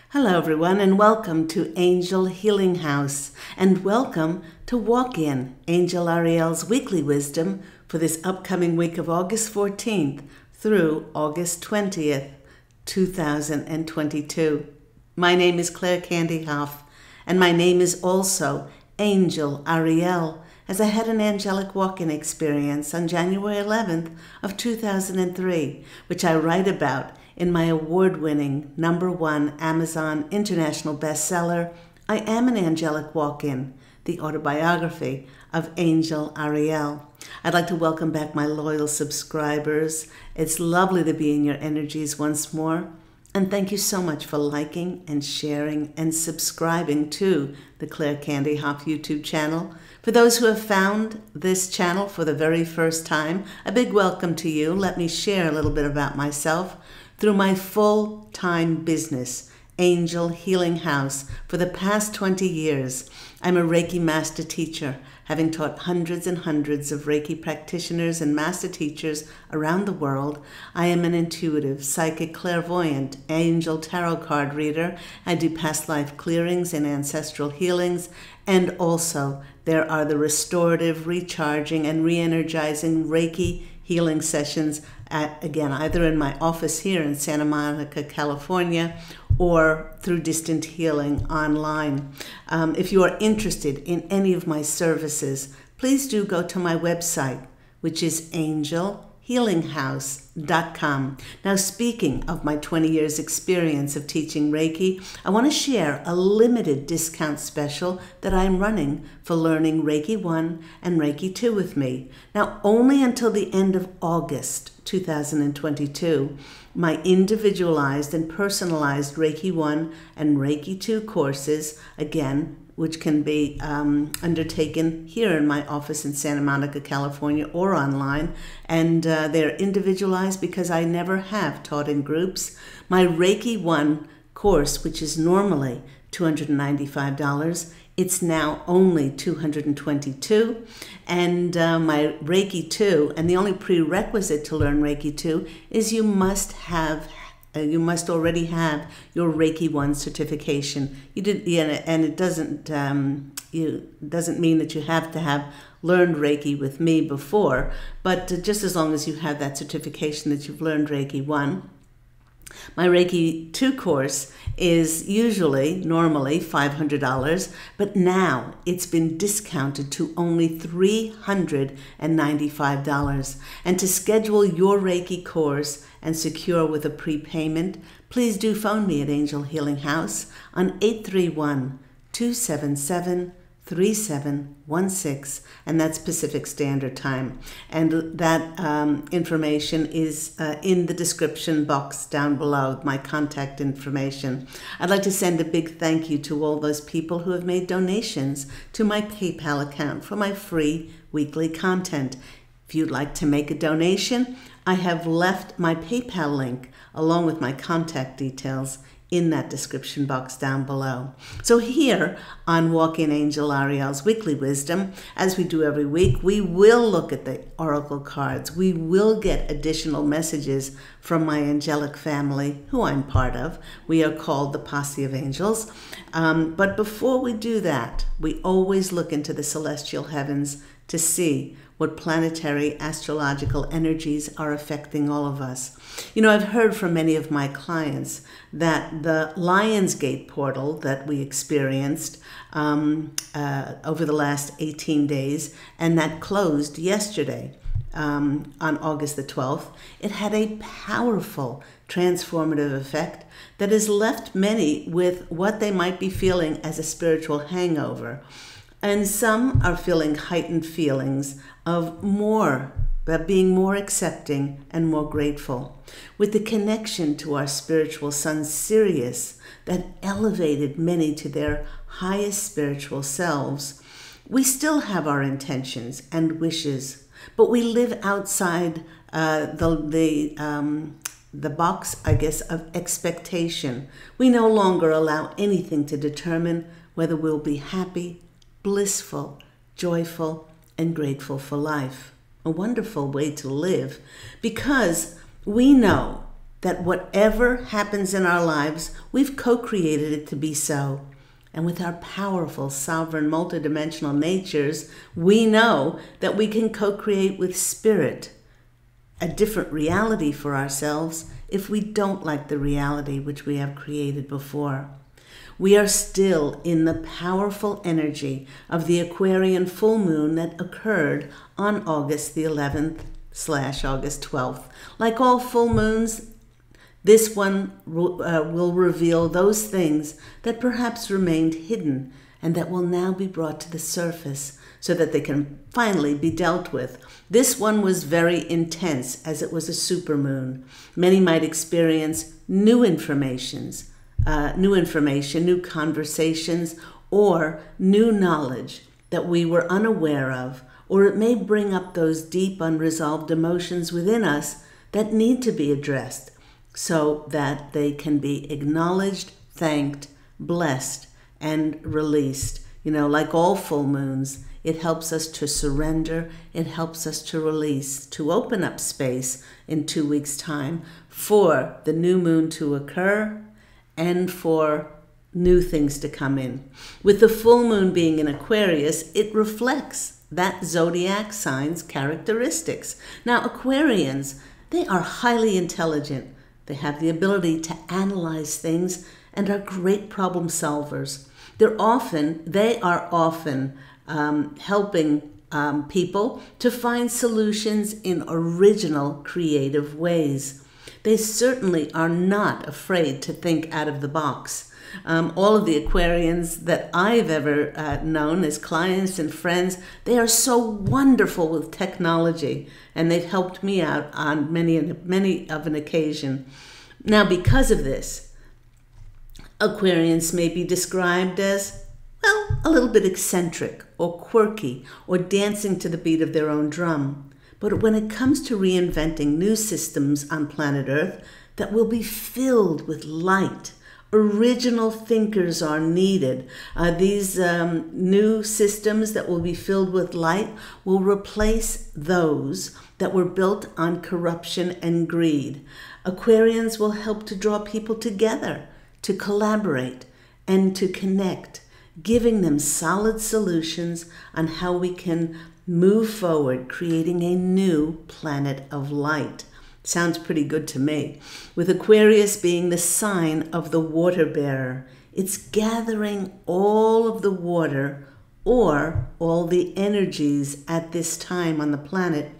Hello, everyone, and welcome to Angel Healing House, and welcome to Walk In Angel Ariel's weekly wisdom for this upcoming week of August 14th through August 20th, 2022. My name is Claire Candy Hoff, and my name is also Angel Ariel, as I had an angelic walk-in experience on January 11th of 2003, which I write about in my award-winning #1 Amazon international bestseller, I Am an Angelic Walk-In, the autobiography of Angel Ariel. I'd like to welcome back my loyal subscribers. It's lovely to be in your energies once more. And thank you so much for liking and sharing and subscribing to the Claire Candy Hoff YouTube channel. For those who have found this channel for the very first time, a big welcome to you. Let me share a little bit about myself. Through my full-time business, Angel Healing House, for the past 20 years, I'm a Reiki master teacher, having taught hundreds and hundreds of Reiki practitioners and master teachers around the world. I am an intuitive, psychic, clairvoyant, angel tarot card reader. I do past life clearings and ancestral healings, and also there are the restorative, recharging, and re-energizing Reiki healing sessions, again, either in my office here in Santa Monica, California, or through distant healing online. If you are interested in any of my services, please do go to my website, which is angelhealinghouse.com. Now, speaking of my 20 years experience of teaching Reiki, I want to share a limited discount special that I'm running for learning Reiki 1 and Reiki 2 with me. Now, only until the end of August 2022, my individualized and personalized Reiki 1 and Reiki 2 courses, again, which can be undertaken here in my office in Santa Monica, California, or online. And they're individualized because I never have taught in groups. My Reiki 1 course, which is normally $295, it's now only $222. And my Reiki 2, and the only prerequisite to learn Reiki 2 is you must already have your Reiki 1 certification. And it doesn't mean that you have to have learned Reiki with me before, but just as long as you have that certification that you've learned Reiki 1. My Reiki 2 course is normally $500, but now it's been discounted to only $395. And to schedule your Reiki course and secure with a prepayment, please do phone me at Angel Healing House on 831-277-3716, and that's Pacific Standard Time. And that information is in the description box down below, my contact information. I'd like to send a big thank you to all those people who have made donations to my PayPal account for my free weekly content. If you'd like to make a donation, I have left my PayPal link along with my contact details in that description box down below. So here on Walk In Angel Ariel's Weekly Wisdom, as we do every week, we will look at the oracle cards. We will get additional messages from my angelic family, who I'm part of. We are called the Posse of Angels. But before we do that, we always look into the celestial heavens to see what planetary astrological energies are affecting all of us. You know, I've heard from many of my clients that the Lionsgate portal that we experienced over the last 18 days, and that closed yesterday on August the 12th, it had a powerful transformative effect that has left many with what they might be feeling as a spiritual hangover. And some are feeling heightened feelings of being more accepting and more grateful. With the connection to our spiritual sun Sirius that elevated many to their highest spiritual selves, we still have our intentions and wishes, but we live outside the box, I guess, of expectation. We no longer allow anything to determine whether we'll be happy, blissful, joyful, and grateful for life. A wonderful way to live, because we know that whatever happens in our lives, we've co-created it to be so. And with our powerful, sovereign, multidimensional natures, we know that we can co-create with spirit a different reality for ourselves if we don't like the reality which we have created before. We are still in the powerful energy of the Aquarian full moon that occurred on August the 11th/August 12th. Like all full moons, this one will reveal those things that perhaps remained hidden and that will now be brought to the surface so that they can finally be dealt with. This one was very intense as it was a supermoon. Many might experience new information, new conversations, or new knowledge that we were unaware of, or it may bring up those deep unresolved emotions within us that need to be addressed so that they can be acknowledged, thanked, blessed, and released. You know, like all full moons, it helps us to surrender, it helps us to release, to open up space in 2 weeks' time for the new moon to occur and for new things to come in. With the full moon being in Aquarius, it reflects that zodiac sign's characteristics. Now, Aquarians, they are highly intelligent. They have the ability to analyze things and are great problem solvers. They are often helping people to find solutions in original, creative ways. They certainly are not afraid to think out of the box. All of the Aquarians that I've ever known as clients and friends, they are so wonderful with technology, and they've helped me out on many of an occasion. Now, because of this, Aquarians may be described as, well, a little bit eccentric or quirky or dancing to the beat of their own drum. But when it comes to reinventing new systems on planet Earth that will be filled with light, original thinkers are needed. These new systems that will be filled with light will replace those that were built on corruption and greed. Aquarians will help to draw people together, to collaborate, and to connect, giving them solid solutions on how we can move forward, creating a new planet of light. Sounds pretty good to me. With Aquarius being the sign of the water bearer, it's gathering all of the water or all the energies at this time on the planet.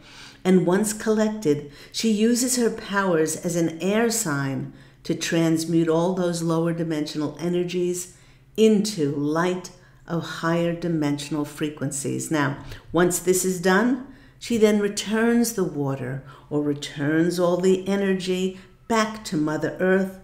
And once collected, she uses her powers as an air sign to transmute all those lower dimensional energies into light of higher dimensional frequencies. Now, once this is done, she then returns the water or returns all the energy back to Mother Earth.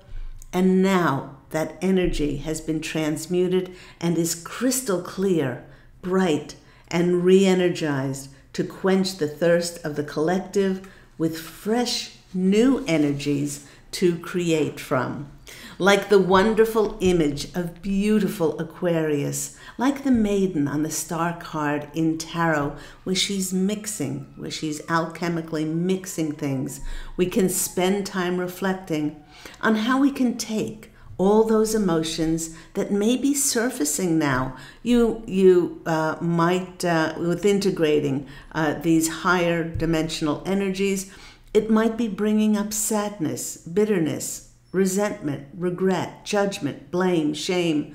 And now that energy has been transmuted and is crystal clear, bright, and re-energized to quench the thirst of the collective with fresh new energies to create from. Like the wonderful image of beautiful Aquarius, like the maiden on the star card in tarot, where she's alchemically mixing things. We can spend time reflecting on how we can take all those emotions that may be surfacing now. You might, with integrating these higher dimensional energies, it might be bringing up sadness, bitterness, resentment, regret, judgment, blame, shame,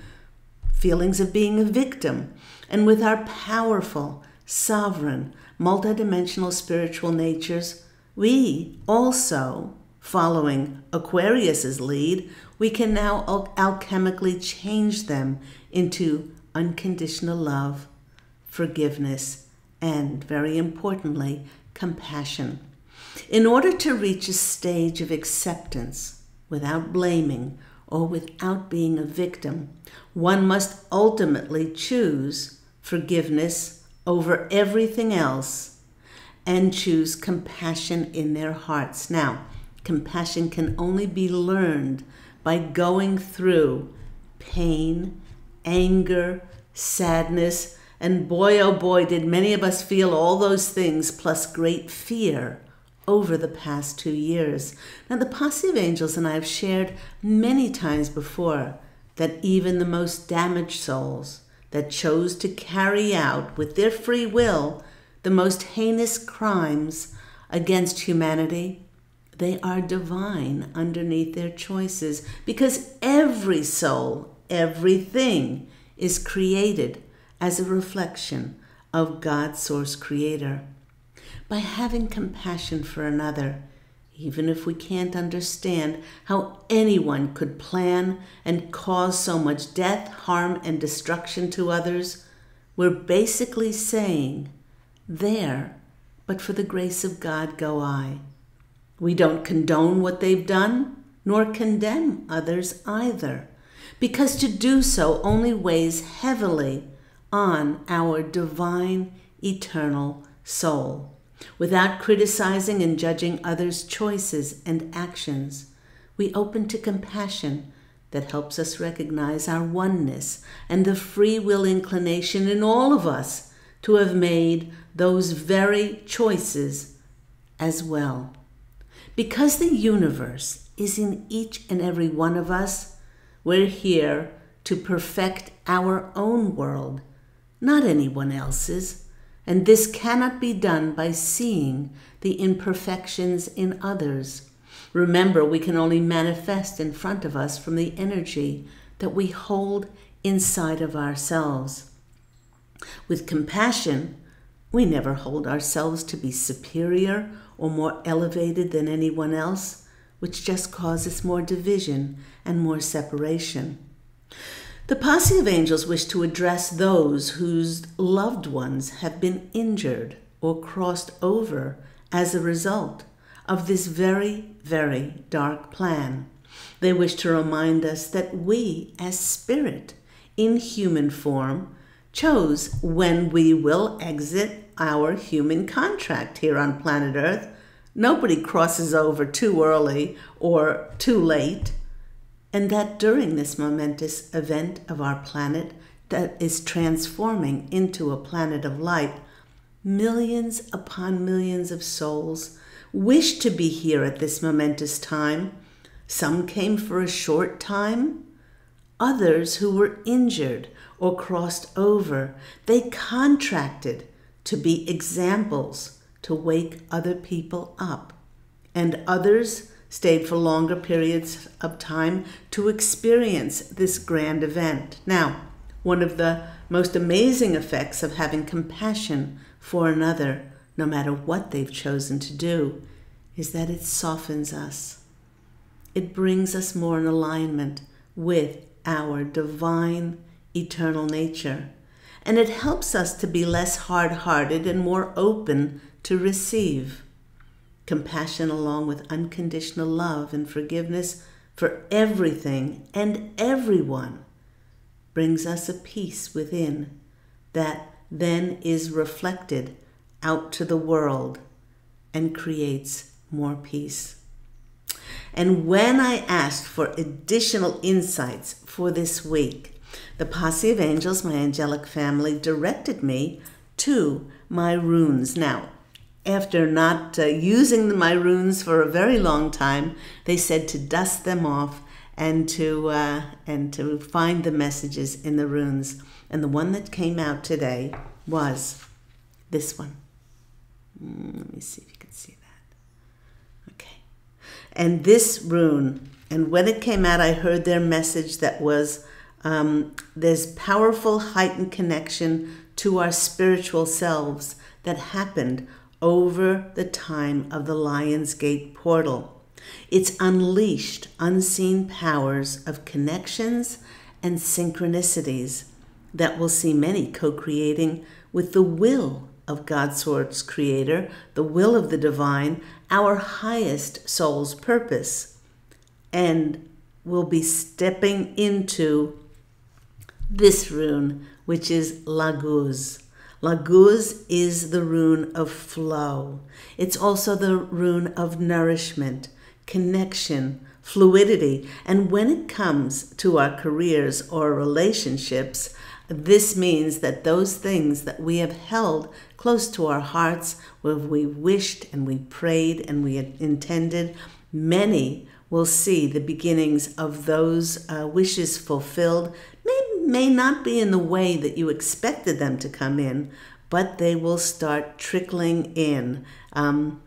feelings of being a victim. And with our powerful, sovereign, multidimensional spiritual natures, we also, following Aquarius's lead, we can now alchemically change them into unconditional love, forgiveness, and, very importantly, compassion. In order to reach a stage of acceptance without blaming or without being a victim, one must ultimately choose forgiveness over everything else and choose compassion in their hearts. Now, compassion can only be learned by going through pain, anger, sadness, and boy, oh boy, did many of us feel all those things plus great fear over the past 2 years. Now, the posse of angels and I have shared many times before that even the most damaged souls that chose to carry out with their free will the most heinous crimes against humanity, they are divine underneath their choices, because every soul, everything is created as a reflection of God's source creator. By having compassion for another, even if we can't understand how anyone could plan and cause so much death, harm, and destruction to others, we're basically saying, there, but for the grace of God go I. We don't condone what they've done, nor condemn others either, because to do so only weighs heavily on our divine, eternal soul. Without criticizing and judging others' choices and actions, we open to compassion that helps us recognize our oneness and the free will inclination in all of us to have made those very choices as well. Because the universe is in each and every one of us, we're here to perfect our own world, not anyone else's. And this cannot be done by seeing the imperfections in others. Remember, we can only manifest in front of us from the energy that we hold inside of ourselves. With compassion, we never hold ourselves to be superior or more elevated than anyone else, which just causes more division and more separation. The posse of angels wish to address those whose loved ones have been injured or crossed over as a result of this very, very dark plan. They wish to remind us that we, as spirit in human form, chose when we will exit our human contract here on planet Earth. Nobody crosses over too early or too late. And that during this momentous event of our planet that is transforming into a planet of light, millions upon millions of souls wish to be here at this momentous time. Some came for a short time. Others who were injured or crossed over, they contracted to be examples to wake other people up. And others stayed for longer periods of time to experience this grand event. Now, one of the most amazing effects of having compassion for another, no matter what they've chosen to do, is that it softens us. It brings us more in alignment with our divine, eternal nature. And it helps us to be less hard-hearted and more open to receive. Compassion, along with unconditional love and forgiveness for everything and everyone, brings us a peace within that then is reflected out to the world and creates more peace. And when I asked for additional insights for this week, the posse of angels, my angelic family, directed me to my runes. Now, after not using my runes for a very long time, they said to dust them off and to find the messages in the runes. And the one that came out today was this one. Let me see if you can see that. Okay. And this rune, and when it came out, I heard their message that was, there's powerful heightened connection to our spiritual selves that happened over the time of the Lion's Gate portal. It's unleashed unseen powers of connections and synchronicities that will see many co-creating with the will of God's source creator, the will of the divine, our highest soul's purpose. And we'll be stepping into this rune, which is Laguz. Laguz is the rune of flow. It's also the rune of nourishment, connection, fluidity. And when it comes to our careers or relationships, This means that those things that we have held close to our hearts, where we wished and we prayed and we had intended, many will see the beginnings of those wishes fulfilled. May not be in the way that you expected them to come in, but they will start trickling in. And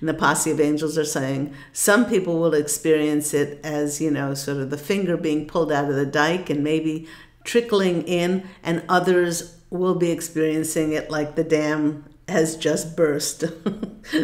the posse of angels are saying some people will experience it as, sort of the finger being pulled out of the dike and maybe trickling in, and others will be experiencing it like the dam has just burst.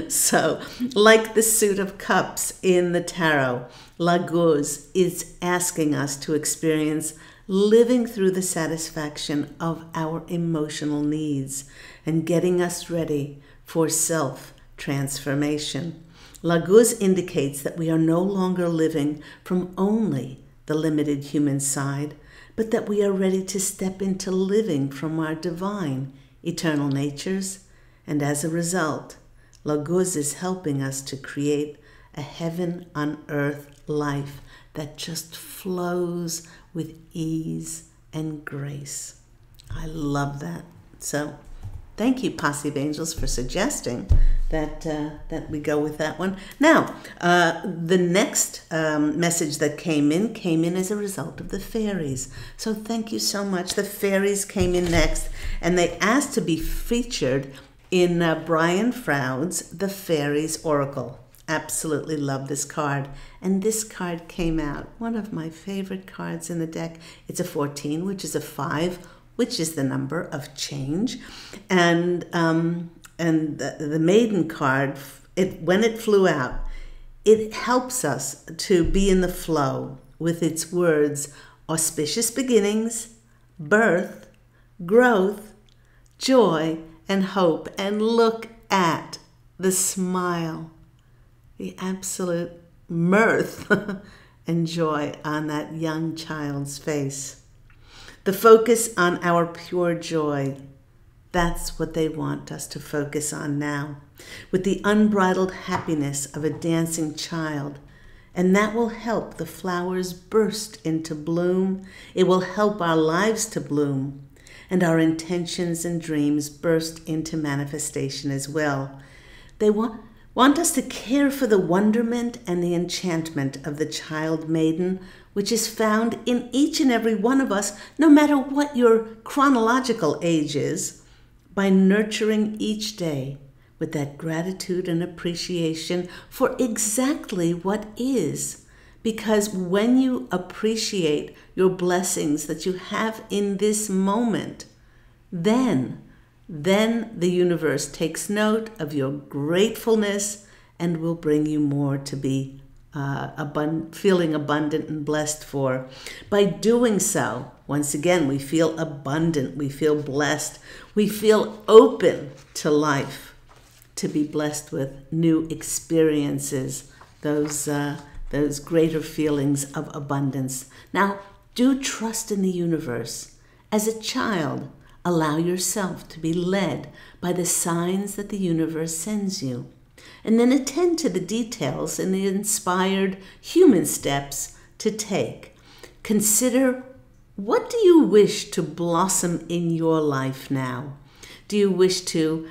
So, like the suit of cups in the tarot, Laguz is asking us to experience living through the satisfaction of our emotional needs and getting us ready for self-transformation. Laguz indicates that we are no longer living from only the limited human side, but that we are ready to step into living from our divine, eternal natures. And as a result, Laguz is helping us to create a heaven on earth life that just flows with ease and grace. I love that. So thank you, Posse of Angels, for suggesting that we go with that one. Now, the next message that came in as a result of the fairies. So thank you so much. The fairies came in next, and they asked to be featured in Brian Froud's The Fairies Oracle. Absolutely love this card. And this card came out, one of my favorite cards in the deck. It's a 14, which is a 5, which is the number of change. And the Maiden card, when it flew out, it helps us to be in the flow with its words: auspicious beginnings, birth, growth, joy, and hope. And look at the smile, the absolute mirth and joy on that young child's face. The focus on our pure joy. That's what they want us to focus on now, with the unbridled happiness of a dancing child. And that will help the flowers burst into bloom. It will help our lives to bloom, and our intentions and dreams burst into manifestation as well. They want us to care for the wonderment and the enchantment of the child maiden, which is found in each and every one of us, no matter what your chronological age is, by nurturing each day with that gratitude and appreciation for exactly what is. Because when you appreciate your blessings that you have in this moment, then the universe takes note of your gratefulness and will bring you more to be feeling abundant and blessed for. By doing so, once again, we feel abundant, we feel blessed, we feel open to life, to be blessed with new experiences, those greater feelings of abundance. Now, do trust in the universe. As a child, allow yourself to be led by the signs that the universe sends you, and then attend to the details and the inspired human steps to take. Consider, what do you wish to blossom in your life now? Do you wish to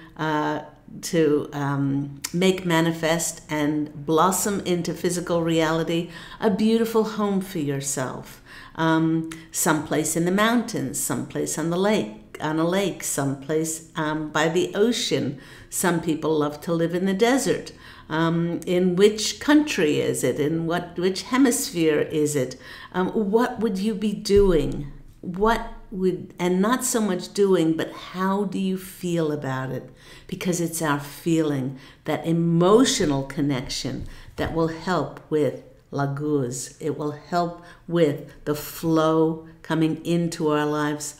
make manifest and blossom into physical reality a beautiful home for yourself, someplace in the mountains, someplace on a lake, someplace by the ocean? Some people love to live in the desert. In which country is it? In which hemisphere is it? What would you be doing? And not so much doing, but how do you feel about it? Because it's our feeling, that emotional connection, that will help with Laguz. It will help with the flow coming into our lives.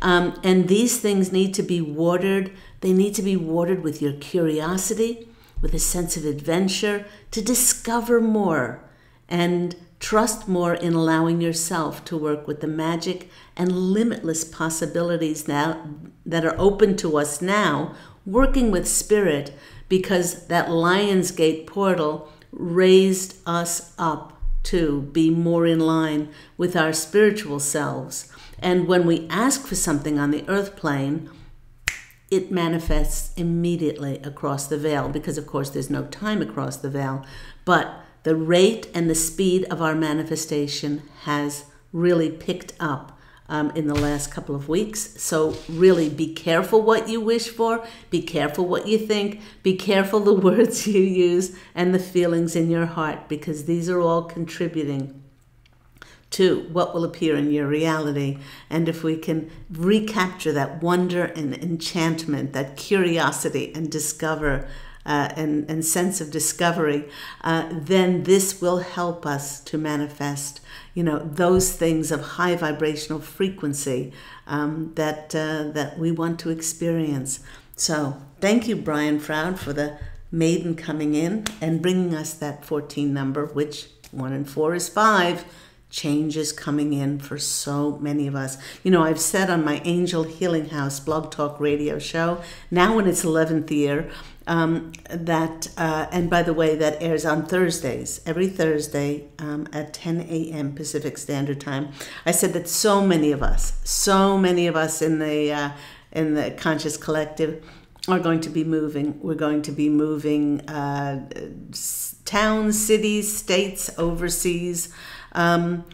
And these things need to be watered. They need to be watered with your curiosity, with a sense of adventure, to discover more and trust more in allowing yourself to work with the magic and limitless possibilities now that are open to us now, working with spirit, because that Lionsgate portal raised us up to be more in line with our spiritual selves. And when we ask for something on the earth plane, it manifests immediately across the veil, because of course there's no time across the veil. But the rate and the speed of our manifestation has really picked up in the last couple of weeks. So really be careful what you wish for, be careful what you think, be careful the words you use and the feelings in your heart, because these are all contributing to what will appear in your reality. And if we can recapture that wonder and enchantment, that curiosity and discover and sense of discovery, then this will help us to manifest, those things of high vibrational frequency that we want to experience. So thank you, Brian Froud, for the maiden coming in and bringing us that 14 number, which 1 and 4 is 5. Change is coming in for so many of us. I've said on my Angel Healing House blog talk radio show, now in its 11th year, that, and by the way, that airs on Thursdays, every Thursday at 10 a.m. Pacific Standard Time. I said that so many of us in the Conscious Collective are going to be moving. We're going to be moving towns, cities, states, overseas, to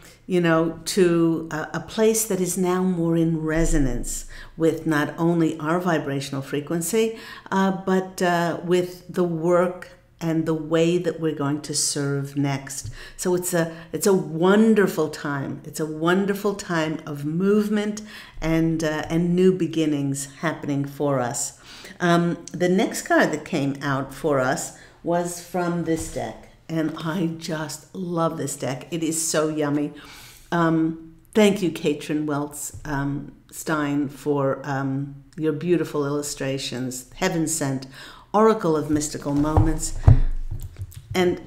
a place that is now more in resonance with not only our vibrational frequency, but with the work and the way that we're going to serve next. So it's a wonderful time. It's a wonderful time of movement and new beginnings happening for us. The next card that came out for us was from this deck. And I just love this deck. It is so yummy. Thank you, Katrin Welts Stein, for your beautiful illustrations. Heaven Sent, Oracle of Mystical Moments. And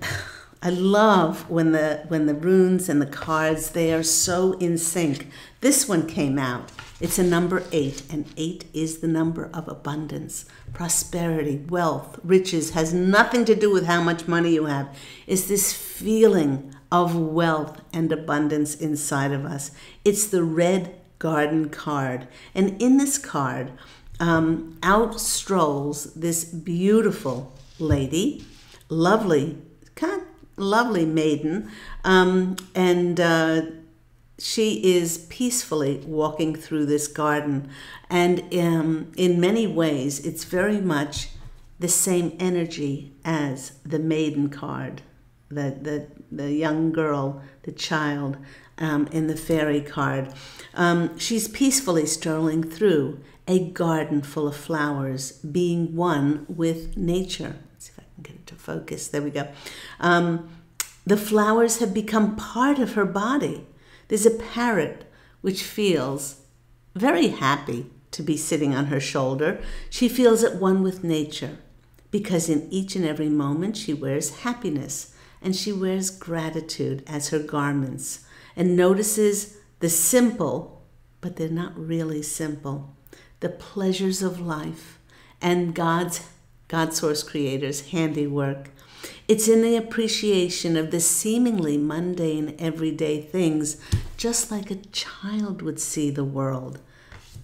I love when the runes and the cards, they are so in sync. This one came out. It's a number 8, and 8 is the number of abundance, prosperity, wealth, riches. Has nothing to do with how much money you have. It's this feeling of wealth and abundance inside of us. It's the Red Garden card. And in this card, out strolls this beautiful lady, lovely maiden, and she is peacefully walking through this garden. And in many ways, it's very much the same energy as the maiden card, the young girl, the child in the fairy card. She's peacefully strolling through a garden full of flowers, being one with nature. Let's see if I can get it to focus. There we go. The flowers have become part of her body. There's a parrot which feels very happy to be sitting on her shoulder. She feels at one with nature, because in each and every moment she wears happiness and she wears gratitude as her garments, and notices the simple, but they're not really simple, the pleasures of life and God Source Creator's handiwork. It's in the appreciation of the seemingly mundane everyday things, just like a child would see the world,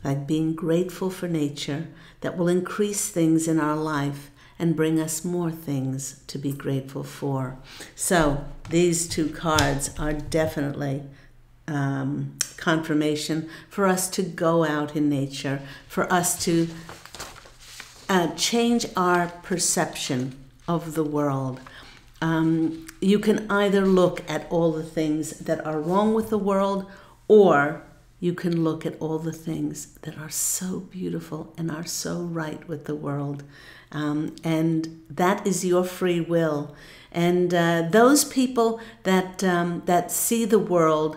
like being grateful for nature, that will increase things in our life and bring us more things to be grateful for. So these two cards are definitely confirmation for us to go out in nature, for us to change our perception of the world. You can either look at all the things that are wrong with the world, or you can look at all the things that are so beautiful and are so right with the world. And that is your free will. And those people that see the world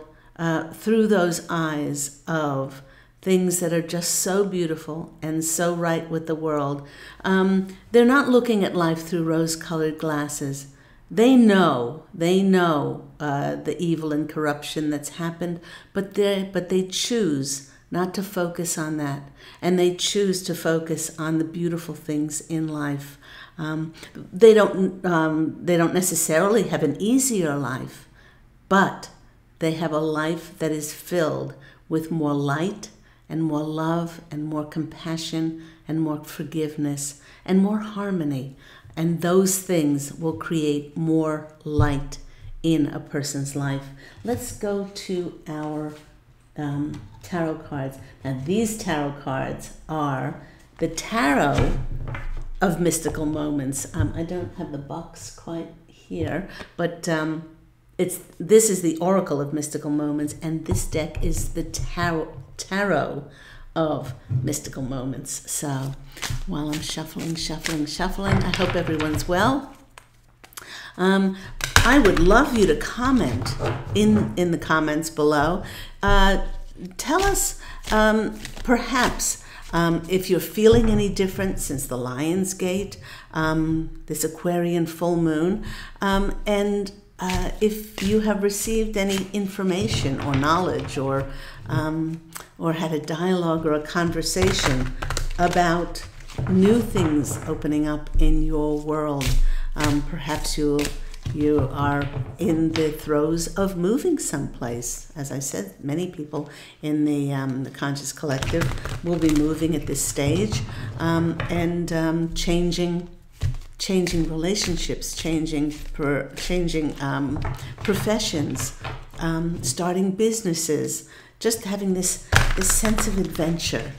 through those eyes of things that are just so beautiful and so right with the world, they're not looking at life through rose-colored glasses. They know the evil and corruption that's happened, but they choose not to focus on that, and they choose to focus on the beautiful things in life. They don't necessarily have an easier life, but they have a life that is filled with more light and more love and more compassion and more forgiveness and more harmony. And those things will create more light in a person's life. Let's go to our tarot cards. Now, these tarot cards are the tarot of mystical moments. I don't have the box quite here, but this is the Oracle of Mystical Moments, and this deck is the tarot of mystical moments. So while I'm shuffling, I hope everyone's well. I would love you to comment in the comments below. Tell us perhaps if you're feeling any different since the Lion's Gate, this Aquarian full moon, and if you have received any information or knowledge or had a dialogue or a conversation about new things opening up in your world. Perhaps you are in the throes of moving someplace. As I said, many people in the Conscious Collective will be moving at this stage, and changing relationships, changing professions, starting businesses, just having this sense of adventure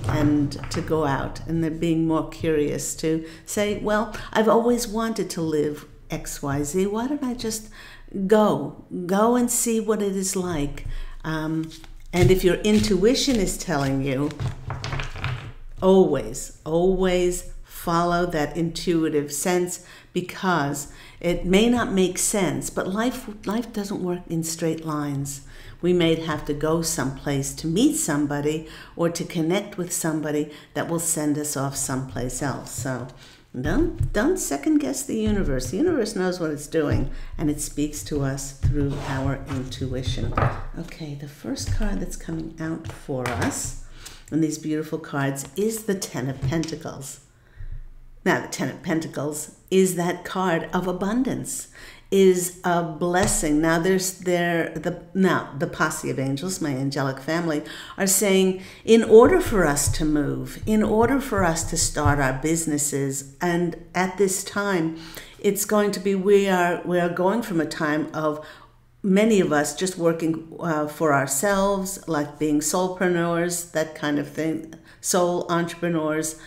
and to go out and then being more curious to say, well, I've always wanted to live XYZ. Why don't I just go and see what it is like? And if your intuition is telling you, always follow that intuitive sense, because it may not make sense, but life doesn't work in straight lines. We may have to go someplace to meet somebody or to connect with somebody that will send us off someplace else. So don't second guess the universe. The universe knows what it's doing, and it speaks to us through our intuition. Okay, the first card that's coming out for us in these beautiful cards is the Ten of Pentacles. Now, the Ten of Pentacles is that card of abundance, is a blessing. Now, the posse of angels, my angelic family, are saying, in order for us to move, in order for us to start our businesses, and at this time, it's going to be, we are going from a time of many of us just working for ourselves, like being soulpreneurs, that kind of thing, soul entrepreneurs,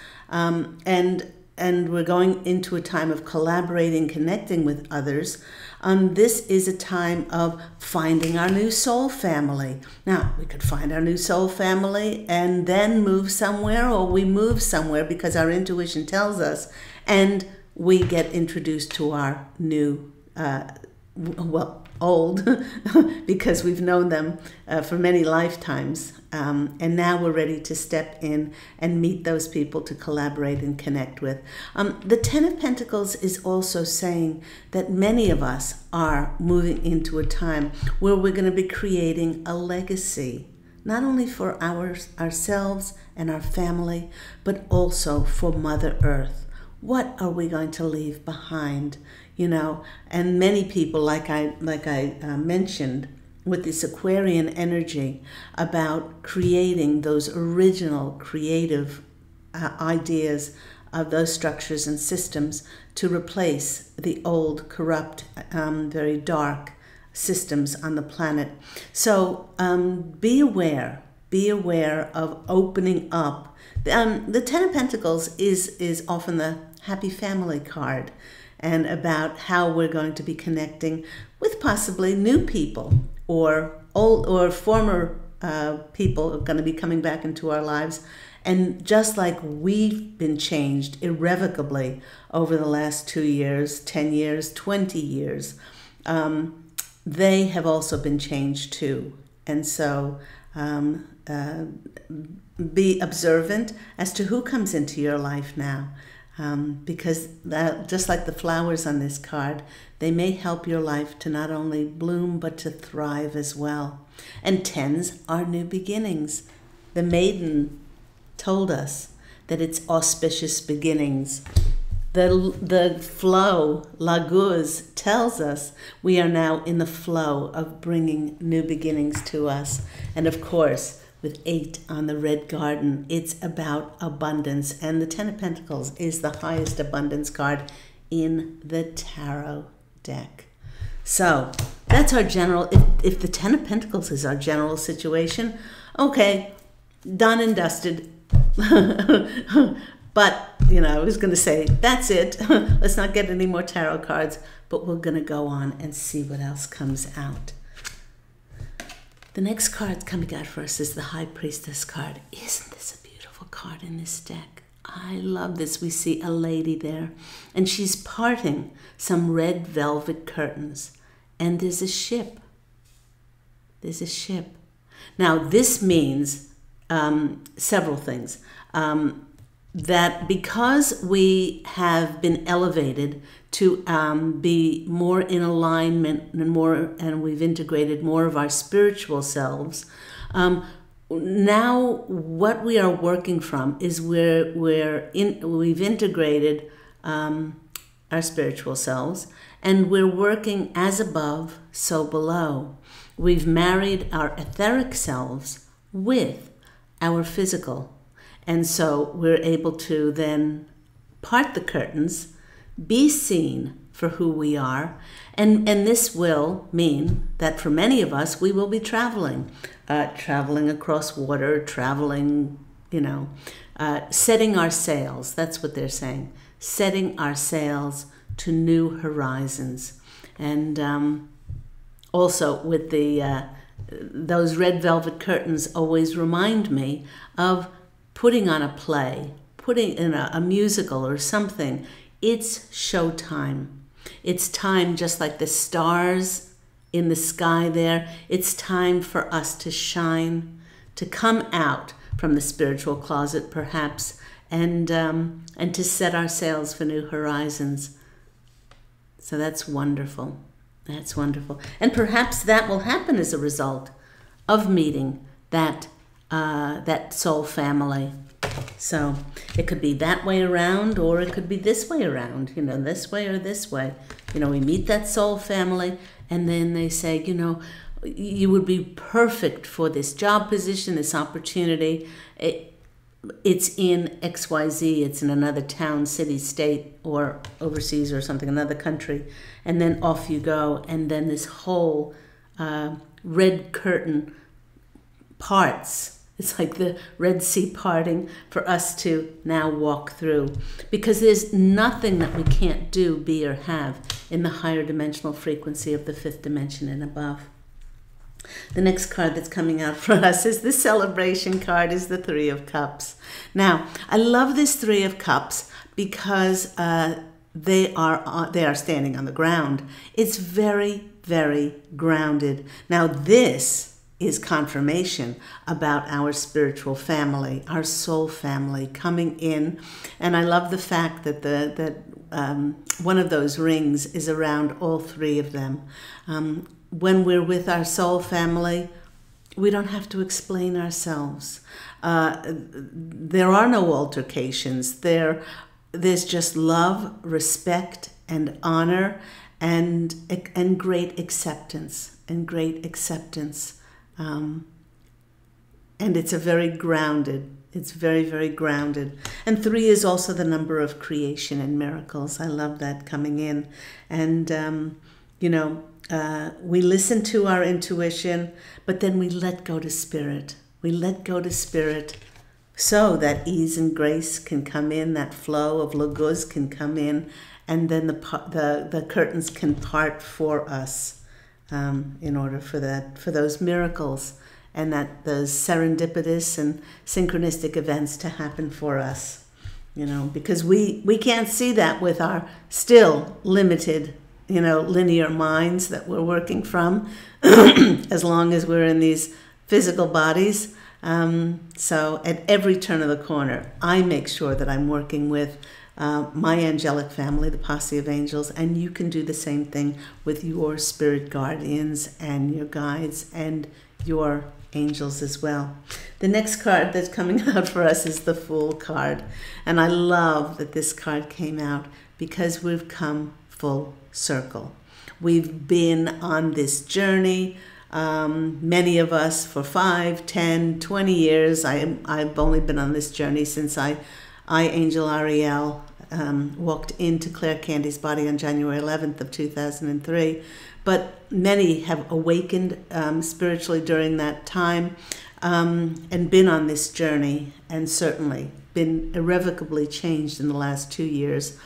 and we're going into a time of collaborating, connecting with others. This is a time of finding our new soul family. Now, we could find our new soul family and then move somewhere, or we move somewhere because our intuition tells us, and we get introduced to our new, old, because we've known them for many lifetimes. And now we're ready to step in and meet those people to collaborate and connect with. The Ten of Pentacles is also saying that many of us are moving into a time where we're going to be creating a legacy, not only for ourselves and our family, but also for Mother Earth. What are we going to leave behind? And many people, like I mentioned, with this Aquarian energy about creating those original creative ideas of those structures and systems to replace the old, corrupt, very dark systems on the planet. So be aware of opening up. The Ten of Pentacles is often the happy family card, and about how we're going to be connecting with possibly new people or old or former people are going to be coming back into our lives. And just like we've been changed irrevocably over the last 2 years, 10 years, 20 years, they have also been changed too. And so be observant as to who comes into your life now. Because just like the flowers on this card, they may help your life to not only bloom, but to thrive as well. And tens are new beginnings. The maiden told us that it's auspicious beginnings. The flow, Laguz, tells us we are now in the flow of bringing new beginnings to us. And of course, with 8 on the red garden, it's about abundance. And the 10 of Pentacles is the highest abundance card in the tarot deck. So that's our general, if the 10 of Pentacles is our general situation, okay, done and dusted. But, you know, I was going to say, that's it. Let's not get any more tarot cards, but we're going to go on and see what else comes out. The next card coming out for us is the High Priestess card. Isn't this a beautiful card in this deck? I love this. We see a lady there, and she's parting some red velvet curtains, and there's a ship. There's a ship. Now, this means several things. That because we have been elevated to be more in alignment and we've integrated more of our spiritual selves, now what we are working from is we've integrated our spiritual selves, and we're working as above, so below. We've married our etheric selves with our physical. And so we're able to then part the curtains, be seen for who we are. And this will mean that for many of us, we will be traveling across water, setting our sails. That's what they're saying. Setting our sails to new horizons. And also with those red velvet curtains always remind me of putting on a play, putting in a musical or something. It's showtime. It's time, just like the stars in the sky there, it's time for us to shine, to come out from the spiritual closet perhaps, and to set our sails for new horizons. So that's wonderful. That's wonderful. And perhaps that will happen as a result of meeting that soul family. So it could be that way around, or it could be this way around, this way or this way. We meet that soul family, and then they say, you would be perfect for this job position, this opportunity. It's in XYZ, it's in another town, city, state, or overseas or something, another country. And then off you go, and then this whole red curtain parts. It's like the Red Sea parting for us to now walk through. Because there's nothing that we can't do, be, or have in the higher dimensional frequency of the 5th dimension and above. The next card that's coming out for us is the celebration card, is the 3 of Cups. Now, I love this 3 of Cups because they are standing on the ground. It's very, very grounded. Now, this is confirmation about our spiritual family, our soul family coming in. And I love the fact that one of those rings is around all 3 of them. When we're with our soul family, we don't have to explain ourselves. There are no altercations. There's just love, respect, and honor, and great acceptance, and it's very, very grounded. And 3 is also the number of creation and miracles. I love that coming in. And, we listen to our intuition, but then we let go to spirit. We let go to spirit so that ease and grace can come in, that flow of laguz can come in, and then the curtains can part for us in order for those miracles and those serendipitous and synchronistic events to happen for us. Because we can't see that with our still limited linear minds that we're working from as long as we're in these physical bodies. So at every turn of the corner, I make sure that I'm working with my angelic family, the posse of angels, and you can do the same thing with your spirit guardians and your guides and your angels as well. the next card that's coming out for us is the Fool card. And I love that this card came out because we've come full circle. We've been on this journey, many of us for 5, 10, 20 years. I've only been on this journey since Angel Ariel, walked into Claire Candy's body on January 11th of 2003. But many have awakened spiritually during that time, and been on this journey, and certainly been irrevocably changed in the last 2 years.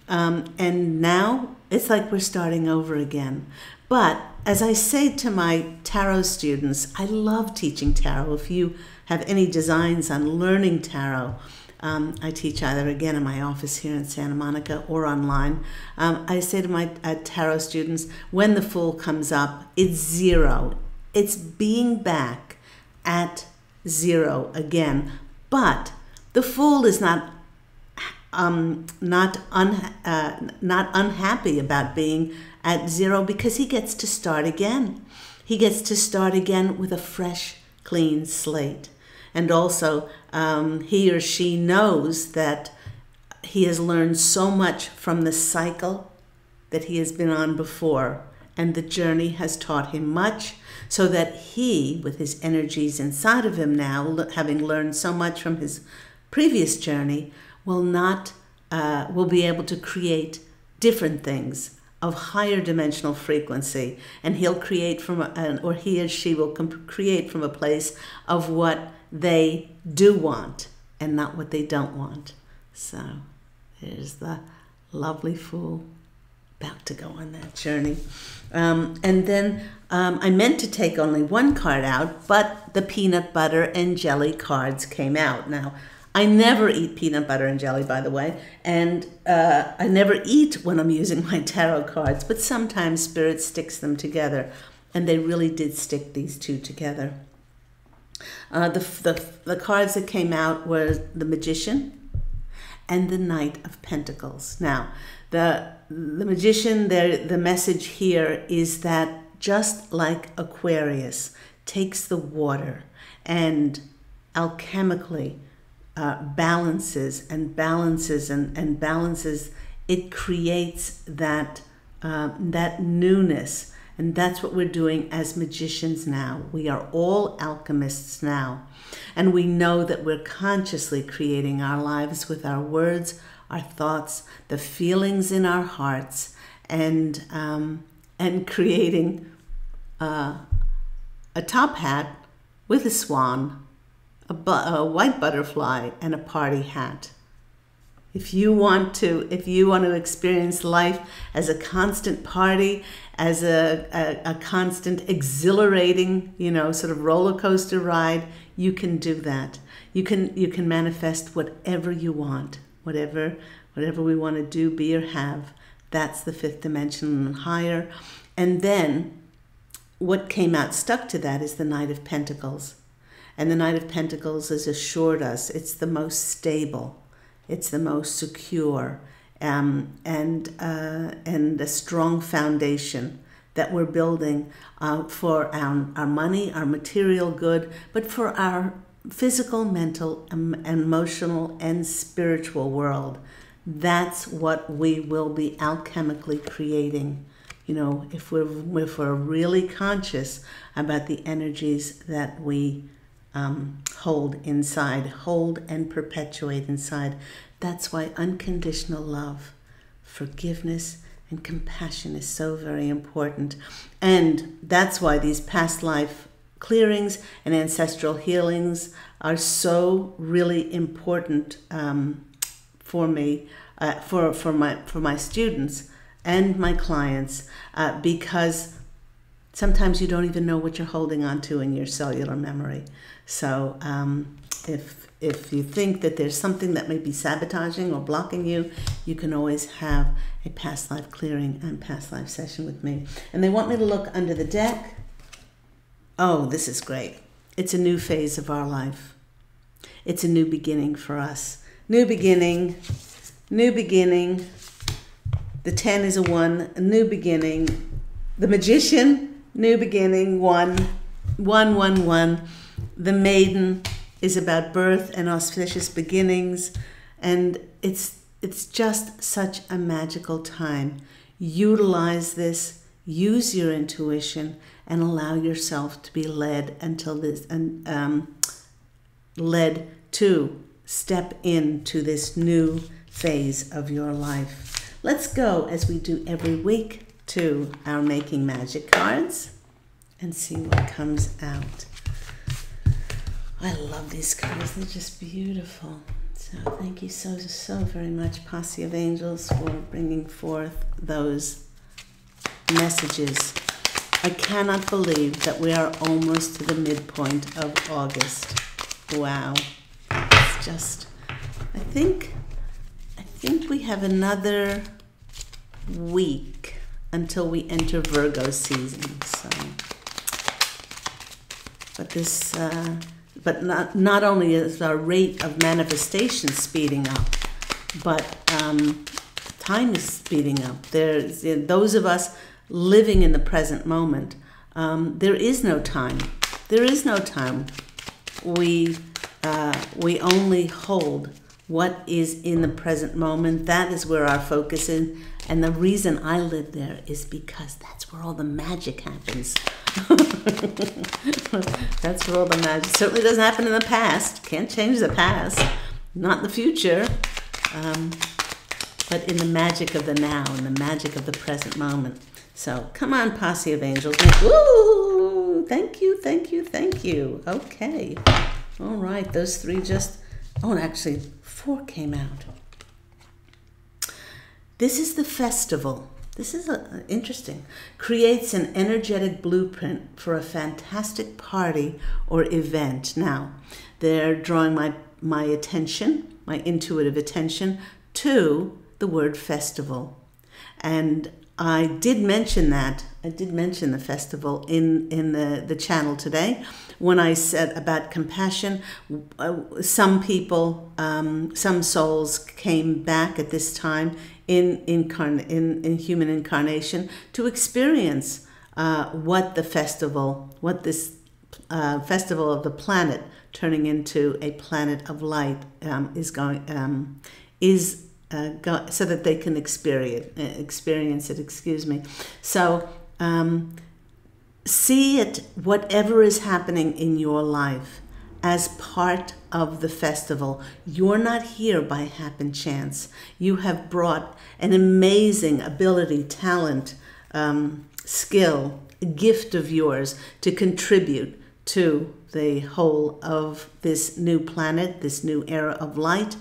And now it's like we're starting over again. But as I say to my tarot students, I love teaching tarot. If you have any designs on learning tarot, I teach either again in my office here in Santa Monica or online. I say to my tarot students, when the Fool comes up, it's 0. It's being back at 0 again. But the Fool is not unhappy about being at 0, because he gets to start again. He gets to start again with a fresh, clean slate. And also, he or she knows that he has learned so much from the cycle that he has been on before, and the journey has taught him much, so that he, with his energies inside of him now, having learned so much from his previous journey, will be able to create different things of higher dimensional frequency, and he'll create or he or she will create from a place of what they do want and not what they don't want. So here's the lovely Fool about to go on that journey. And then I meant to take only one card out, but the peanut butter and jelly cards came out. Now, I never eat peanut butter and jelly, by the way, and I never eat when I'm using my tarot cards, but sometimes Spirit sticks them together, and they really did stick these two together. The cards that came out were the Magician and the Knight of Pentacles. Now, the Magician, the message here is that just like Aquarius takes the water and alchemically balances, it creates that newness. And that's what we're doing as magicians now. We are all alchemists now. And we know that we're consciously creating our lives with our words, our thoughts, the feelings in our hearts, and creating a top hat with a swan, a white butterfly, and a party hat. If you want to experience life as a constant party, as a constant exhilarating, sort of roller coaster ride, you can do that. You can manifest whatever you want, whatever we want to do, be, or have. That's the 5th dimension and higher. And then what came out stuck to that is the Knight of Pentacles. And the Knight of Pentacles has assured us it's the most stable, it's the most secure, and a strong foundation that we're building for our money, our material good, but for our physical, mental, emotional, and spiritual world. That's what we will be alchemically creating. If we're really conscious about the energies that we hold and perpetuate inside. That's why unconditional love, forgiveness, and compassion is so very important. And that's why these past life clearings and ancestral healings are so really important for me, for my students and my clients, because sometimes you don't even know what you're holding on to in your cellular memory. So if you think that there's something that may be sabotaging or blocking you, you can always have a past life clearing and past life session with me. And they want me to look under the deck. Oh, this is great. It's a new phase of our life. It's a new beginning for us. New beginning, new beginning. The 10 is a 1, a new beginning. The Magician, new beginning, 1, 1, 1, 1. The Maiden, is about birth and auspicious beginnings, and it's just such a magical time. Utilize this, use your intuition, and allow yourself to be led until this, led to step into this new phase of your life. Let's go, as we do every week, to our Making Magic cards and see what comes out. I love these cards. They're just beautiful. So thank you so very much, Posse of Angels, for bringing forth those messages. I cannot believe that we are almost to the midpoint of August. Wow. It's just, I think we have another week until we enter Virgo season. So, but not only is our rate of manifestation speeding up, but time is speeding up. There's those of us living in the present moment. There is no time. There is no time. We only hold what is in the present moment. That is where our focus is. And the reason I live there is because that's where all the magic happens. That's where all the magic certainly doesn't happen in the past. Can't change the past. Not in the future. But in the magic of the now, in the magic of the present moment. So come on, Posse of Angels. Woo! Thank you, thank you, thank you. Okay. All right, those three just... Oh, actually, 4 came out. This is the festival. This is interesting. Creates an energetic blueprint for a fantastic party or event. Now, they're drawing my attention, my intuitive attention, to the word festival. And I did mention that. I did mention the festival in the channel today when I said about compassion. Some people, some souls came back at this time in human incarnation to experience what this festival of the planet turning into a planet of light so that they can experience it. Excuse me. So see it, whatever is happening in your life, as part of the festival. You're not here by happen chance. You have brought an amazing ability, talent, skill, a gift of yours to contribute to the whole of this new planet, this new era of light.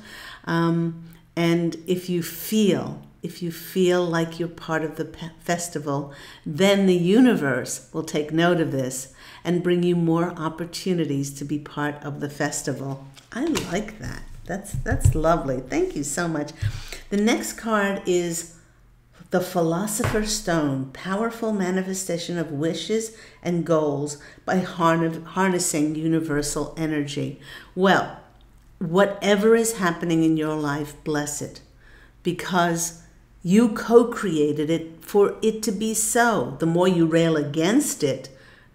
And if you feel like you're part of the festival, then the universe will take note of this and bring you more opportunities to be part of the festival. I like that. That's lovely. Thank you so much. The next card is the Philosopher's Stone, powerful manifestation of wishes and goals by harnessing universal energy. Well, whatever is happening in your life, bless it, because you co-created it for it to be so. The more you rail against it,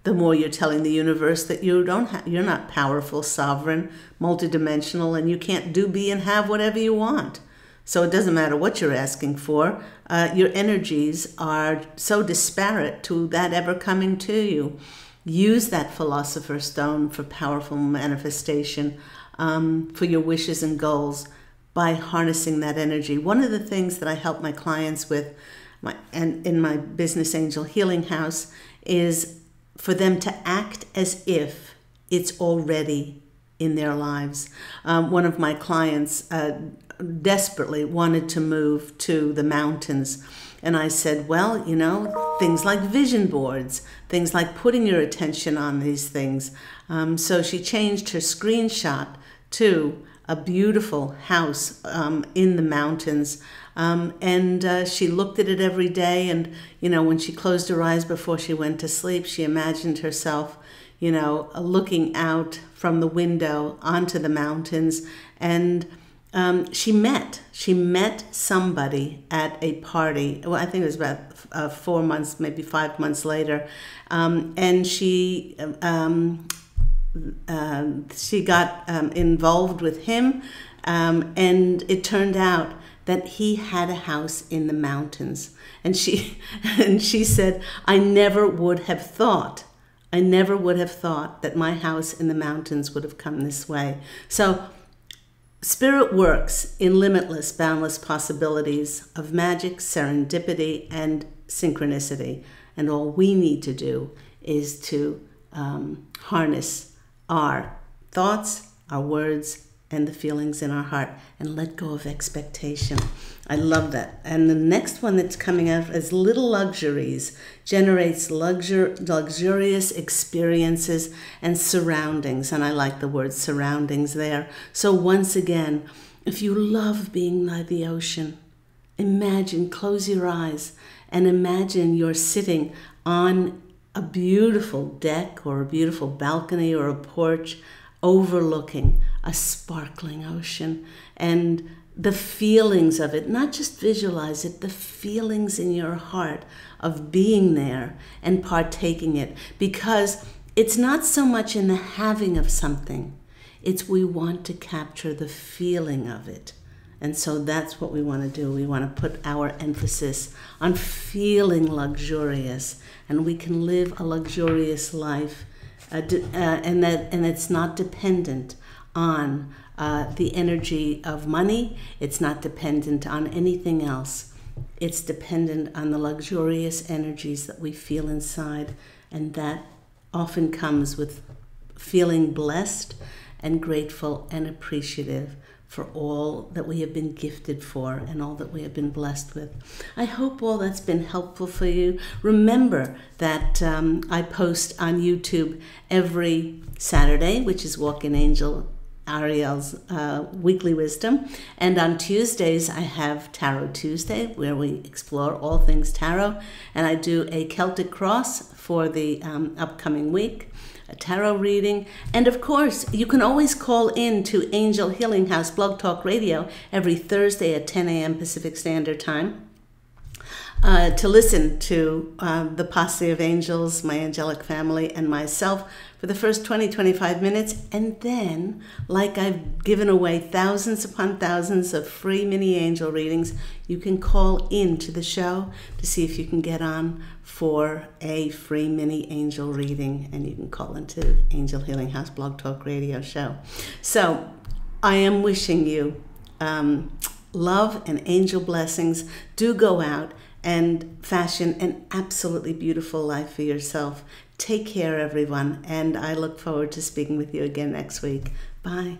the more you're telling the universe that you're not powerful, sovereign, multidimensional, and you can't do, be, and have whatever you want. So it doesn't matter what you're asking for. Your energies are so disparate to that ever coming to you. Use that Philosopher's Stone for powerful manifestation, for your wishes and goals by harnessing that energy. One of the things that I help my clients with and in my Business Angel Healing House is for them to act as if it's already in their lives. One of my clients desperately wanted to move to the mountains. And I said, well, things like vision boards, things like putting your attention on these things. So she changed her screenshot to a beautiful house in the mountains. And she looked at it every day. And, when she closed her eyes before she went to sleep, she imagined herself, looking out from the window onto the mountains. And she met somebody at a party. Well, I think it was about 4 months, maybe 5 months later. And she got involved with him, and it turned out that he had a house in the mountains. And she said, I never would have thought that my house in the mountains would have come this way. So Spirit works in limitless, boundless possibilities of magic, serendipity, and synchronicity. And all we need to do is to harness our thoughts, our words, and the feelings in our heart, and let go of expectation. I love that. And the next one that's coming out is Little Luxuries, generates luxurious experiences and surroundings. And I like the word surroundings there. So once again, if you love being by the ocean, imagine, close your eyes, and imagine you're sitting on a beautiful deck or a beautiful balcony or a porch overlooking a sparkling ocean, and the feelings of it, not just visualize it, the feelings in your heart of being there and partaking it, because it's not so much in the having of something, it's we want to capture the feeling of it. And so that's what we want to do. We want to put our emphasis on feeling luxurious, and we can live a luxurious life, and it's not dependent on the energy of money. It's not dependent on anything else. It's dependent on the luxurious energies that we feel inside, and that often comes with feeling blessed and grateful and appreciative for all that we have been gifted for and all that we have been blessed with. I hope all that's been helpful for you. Remember that I post on YouTube every Saturday, which is Walk-in Angel Ariel's Weekly Wisdom. And on Tuesdays, I have Tarot Tuesday, where we explore all things tarot. And I do a Celtic Cross for the upcoming week, a tarot reading. And of course, you can always call in to Angel Healing House Blog Talk Radio every Thursday at 10 a.m. Pacific Standard Time to listen to the posse of angels, my angelic family, and myself for the first 20-25 minutes. And then, like I've given away thousands upon thousands of free mini angel readings, you can call in to the show to see if you can get on for a free mini angel reading, and you can call into Angel Healing House Blog Talk Radio show. So I am wishing you love and angel blessings. Do go out and fashion an absolutely beautiful life for yourself. Take care, everyone, and I look forward to speaking with you again next week. Bye.